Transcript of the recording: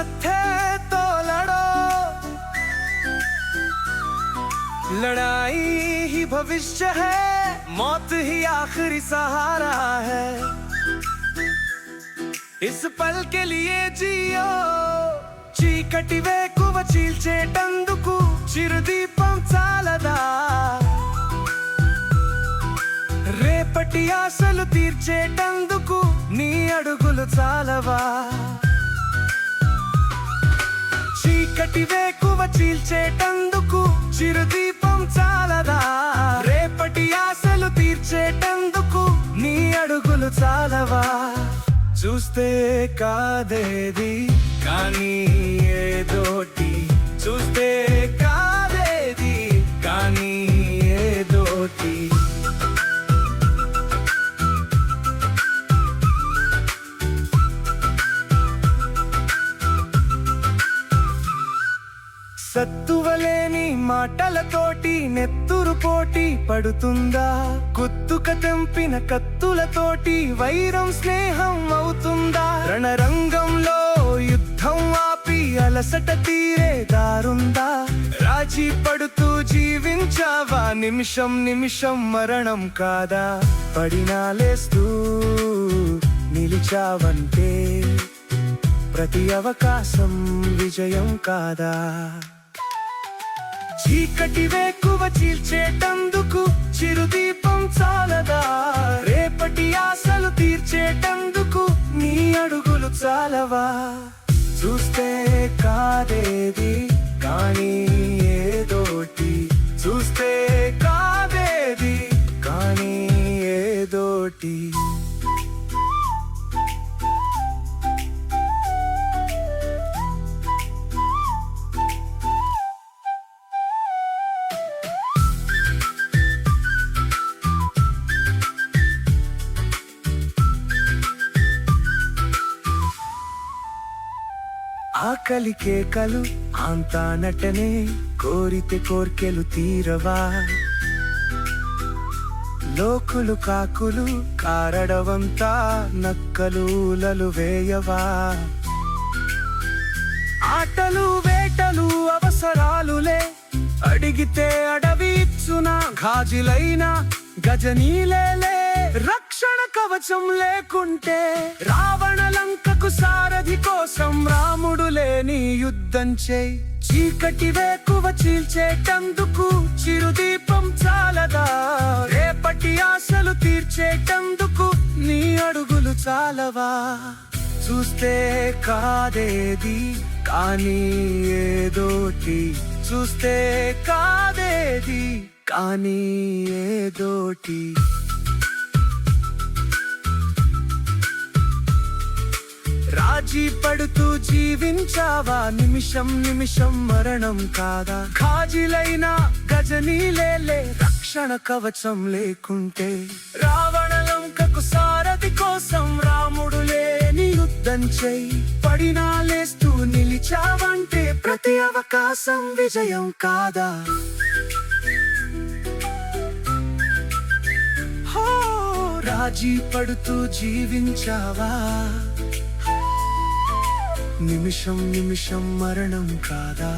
हिम्मत है तो लड़ो, लड़ाई ही भविष्य है, मौत ही आखिरी सहारा है। इस पल के लिए जियो, చీకటి వేకువ చీల్చేటందుకు చిరుదీపం చాలదా, రేపటి ఆశలు తీర్చేటందుకు నీ అడుగులు చాలవా। చీకటి వేకువ చీల్చేటందుకు చిరుదీపం చాలదా, రేపటి ఆశలు తీర్చేటందుకు నీ అడుగులు చాలవా। చూస్తే కాదేది కానీ ఏదోటి, చూస్తే కాదేది కానీ ఏదోటి। సత్తువలేని మాటలతోటి నెత్తురు పోటీ పడుతుందా, కుత్తుక తెంపిన కత్తులతోటి వైరం స్నేహం అవుతుందా। రణరంగంలో యుద్ధం ఆపి అలసట తీరే దారుందా, రాజీ పడుతూ జీవించావా నిమిషం నిమిషం మరణం కాదా। పడినా లేస్తూ నిలిచావంటే ప్రతి అవకాశం విజయం కాదా। చీకటి వేకువ చీల్చేటందుకు చిరుదీపం చాలదా, రేపటి ఆశలు తీర్చేటందుకు నీ అడుగులు చాలవా। చూస్తే కాదేది కానీ ఏదోటి, చూస్తే కాదేది కానీ ఏదోటి। ఆకలి కేకలు అంతా నటనే, కోరితే కోర్కెలు తీరవా, లోకులు కాకులు కారడవంతా నక్కలులలు వేయవా। ఆటలు వేటలు అవసరాలులే, అడిగితే అడవి ఇచ్చునా, గాజులైన గజనీలేలే రక్షణ కవచం లేకుంటే। రావణ లంకకు సారథి కోసం రాముడు లేని యుద్ధం చేయి, చీకటి వేకువ చీల్చేటందుకు చిరుదీపం చాలదా, రేపటి ఆశలు తీర్చేటందుకు నీ అడుగులు చాలవా। చూస్తే కాదేది కానీ ఏదోటి, చూస్తే కాదేది కానీ ఏదోటి। రాజీ పడుతూ జీవించావా నిమిషం నిమిషం మరణం కాదా, గాజులైన గజనీలేలే రక్షణ కవచం లేకుంటే। రావణ లంకకు సారథి కోసం రాముడు లేని యుద్ధం చేయి, పడినా లేస్తూ నిలిచావంటే ప్రతి అవకాశం విజయం కాదా। రాజీ పడుతూ జీవించావా నిమిషం నిమిషం మరణం కాదా।